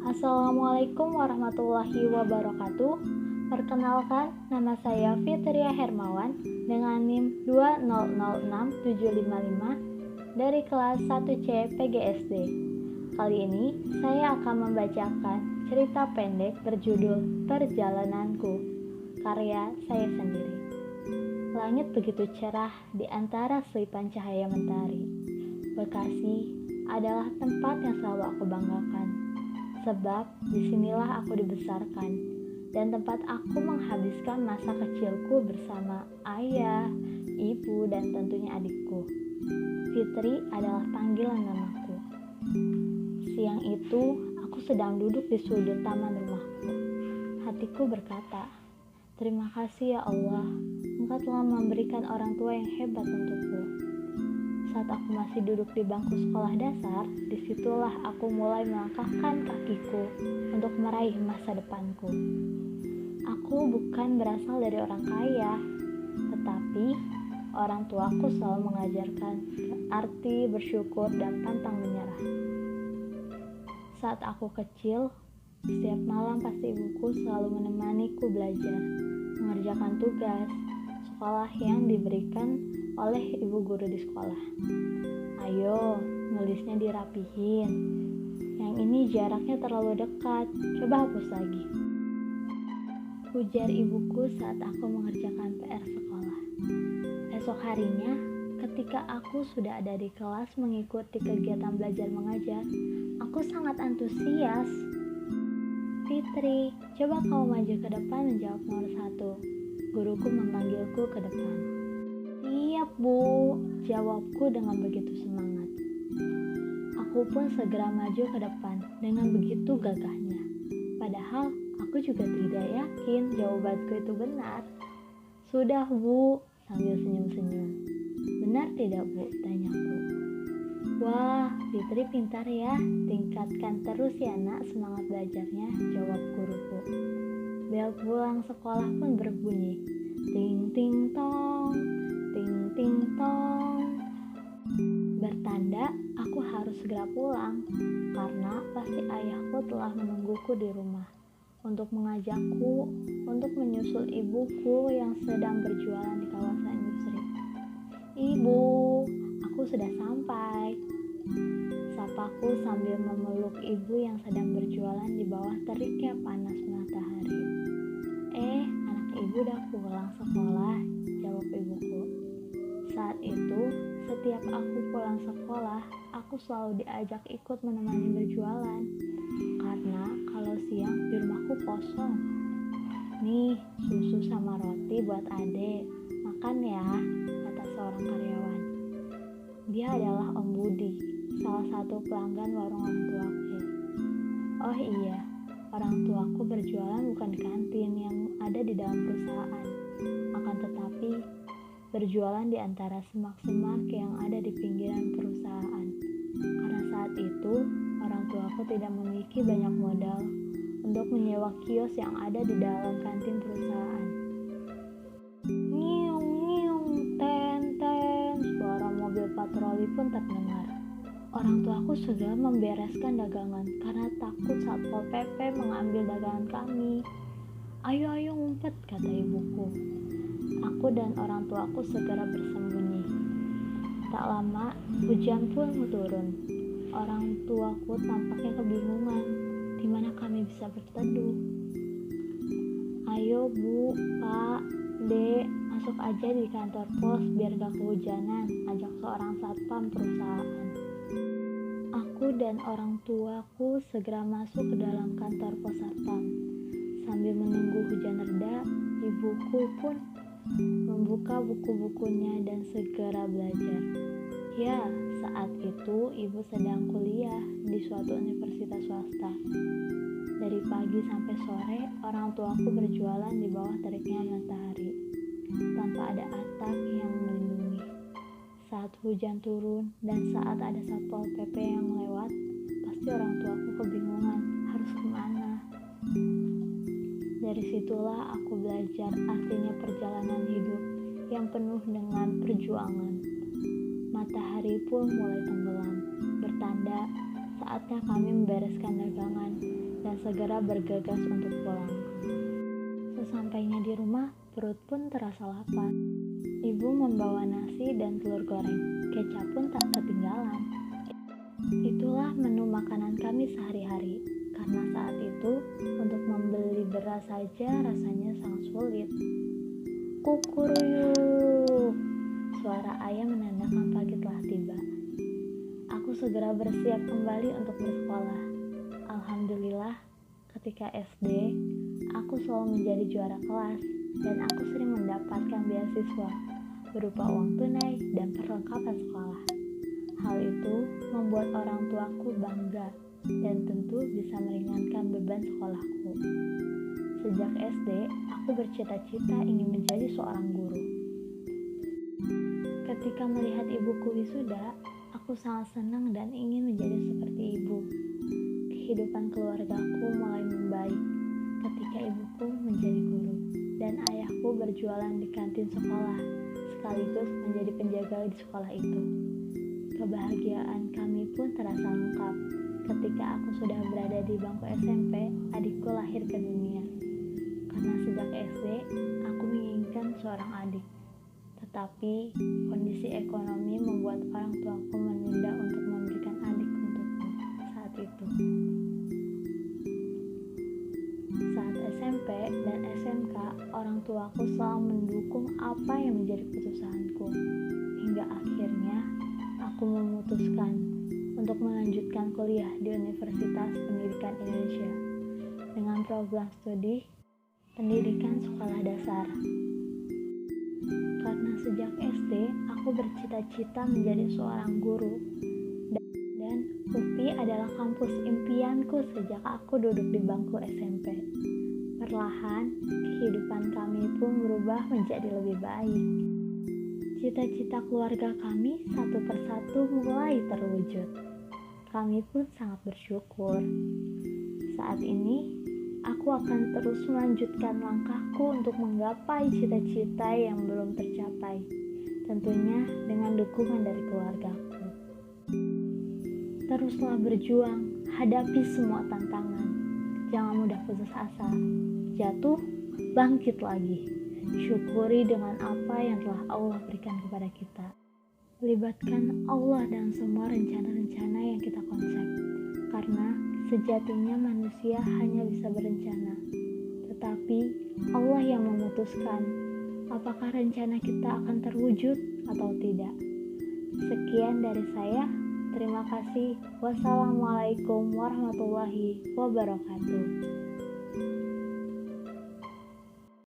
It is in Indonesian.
Assalamualaikum warahmatullahi wabarakatuh. Perkenalkan, nama saya Fitria Hermawan dengan NIM 2006755 dari kelas 1C PGSD. Kali ini saya akan membacakan cerita pendek berjudul Perjalananku, karya saya sendiri. Langit begitu cerah di antara selipan cahaya mentari. Bekasi adalah tempat yang selalu aku banggakan. Sebab disinilah aku dibesarkan dan tempat aku menghabiskan masa kecilku bersama ayah, ibu, dan tentunya adikku. Fitri adalah panggilan namaku. Siang itu aku sedang duduk di sudut taman rumahku. Hatiku berkata, "Terima kasih ya Allah, Engkau telah memberikan orang tua yang hebat untukku." Saat aku masih duduk di bangku sekolah dasar, disitulah aku mulai melangkahkan kakiku untuk meraih masa depanku. Aku bukan berasal dari orang kaya, tetapi orang tuaku selalu mengajarkan arti bersyukur dan pantang menyerah. Saat aku kecil, setiap malam pasti ibuku selalu menemaniku belajar, mengerjakan tugas sekolah yang diberikan oleh ibu guru di sekolah. "Ayo, nulisnya dirapihin. Yang ini jaraknya terlalu dekat. Coba hapus lagi," ujar ibuku saat aku mengerjakan PR sekolah. Esok harinya, ketika aku sudah ada di kelas mengikuti kegiatan belajar mengajar, aku sangat antusias. "Fitri, coba kamu maju ke depan menjawab nomor 1. Guruku memanggilku ke depan. "Siap, Bu," jawabku dengan begitu semangat. Aku pun segera maju ke depan dengan begitu gagahnya. Padahal aku juga tidak yakin jawabanku itu benar. "Sudah, Bu," sambil senyum-senyum. "Benar tidak, Bu?" tanyaku. "Wah, Fitri pintar ya, tingkatkan terus ya nak semangat belajarnya," jawab guruku. Bel pulang sekolah pun berbunyi. Ting ting tong, ting ting tong. Bertanda aku harus segera pulang karena pasti ayahku telah menungguku di rumah untuk mengajakku untuk menyusul ibuku yang sedang berjualan di kawasan industri. "Ibu, aku sudah sampai," sapaku sambil memeluk ibu yang sedang berjualan di bawah teriknya panas matahari. "Anak ibu udah pulang sekolah," jawab ibuku. Saat itu, setiap aku pulang sekolah, aku selalu diajak ikut menemani berjualan. Karena kalau siang di rumahku kosong. "Nih, susu sama roti buat adek. Makan ya," kata seorang karyawan. Dia adalah Om Budi, salah satu pelanggan warung orang tuaku. Oh iya, orang tuaku berjualan bukan di kantin yang ada di dalam perusahaan, akan tetapi berjualan di antara semak-semak yang ada di pinggiran perusahaan. Karena saat itu, orang tuaku tidak memiliki banyak modal untuk menyewa kios yang ada di dalam kantin perusahaan. Ngiung, ngiung, ten, ten, suara mobil patroli pun terdengar. Orang tuaku segera membereskan dagangan karena takut Satpol PP mengambil dagangan kami. "Ayo, ayo ngumpet," kata ibuku. Aku dan orang tuaku segera bersembunyi. Tak lama, hujan pun turun. Orang tuaku tampaknya kebingungan, di mana kami bisa berteduh. "Ayo Bu, Pak, Dek, masuk aja di kantor pos biar gak kehujanan," ajak seorang satpam perusahaan. Aku dan orang tuaku segera masuk ke dalam kantor pos satpam. Sambil menunggu hujan reda, ibuku pun membuka buku-bukunya dan segera belajar. Ya, saat itu ibu sedang kuliah di suatu universitas swasta. Dari pagi sampai sore, orang tuaku berjualan di bawah teriknya matahari, tanpa ada atap yang melindungi. Saat hujan turun dan saat ada Satpol PP yang lewat, pasti orang tuaku kebingungan harus kemana. Dari situlah aku belajar artinya perjalanan hidup yang penuh dengan perjuangan. Matahari pun mulai tenggelam, bertanda saatnya kami membereskan dagangan dan segera bergegas untuk pulang. Sesampainya di rumah, perut pun terasa lapar. Ibu membawa nasi dan telur goreng, kecap pun tak ketinggalan. Itulah menu makanan kami sehari-hari, karena saat itu untuk membeli beras saja rasanya sangat sulit. Kukuruyuk, suara ayah menandakan pagi telah tiba. Aku segera bersiap kembali untuk bersekolah. Alhamdulillah, ketika SD, aku selalu menjadi juara kelas dan aku sering mendapatkan beasiswa berupa uang tunai dan perlengkapan sekolah. Hal itu membuat orang tuaku bangga dan tentu bisa meringankan beban sekolahku. Sejak SD, aku bercita-cita ingin menjadi seorang guru. Ketika melihat ibuku wisuda, aku sangat senang dan ingin menjadi seperti ibu. Kehidupan keluargaku mulai membaik ketika ibuku menjadi guru dan ayahku berjualan di kantin sekolah, sekaligus menjadi penjaga di sekolah itu. Kebahagiaan kami pun terasa lengkap ketika aku sudah berada di bangku SMP, adikku lahir ke dunia. Karena sejak SD, aku menginginkan seorang adik. Tetapi, kondisi ekonomi membuat orang tuaku menunda untuk memberikan adik untukku saat itu. Saat SMP dan SMK, orang tuaku selalu mendukung apa yang menjadi keputusanku. Hingga akhirnya, aku memutuskan untuk melanjutkan kuliah di Universitas Pendidikan Indonesia dengan program studi Pendidikan Sekolah Dasar. Karena sejak SD, aku bercita-cita menjadi seorang guru dan UPI adalah kampus impianku sejak aku duduk di bangku SMP. Perlahan, kehidupan kami pun berubah menjadi lebih baik. Cita-cita keluarga kami satu persatu mulai terwujud. Kami pun sangat bersyukur. Saat ini, aku akan terus melanjutkan langkahku untuk menggapai cita-cita yang belum tercapai, tentunya dengan dukungan dari keluargaku. Teruslah berjuang, hadapi semua tantangan. Jangan mudah putus asa. Jatuh, bangkit lagi. Syukuri dengan apa yang telah Allah berikan kepada kita. Libatkan Allah dalam semua rencana-rencana yang kita konsep. Karena sejatinya manusia hanya bisa berencana, tetapi Allah yang memutuskan apakah rencana kita akan terwujud atau tidak. Sekian dari saya. Terima kasih. Wassalamualaikum warahmatullahi wabarakatuh.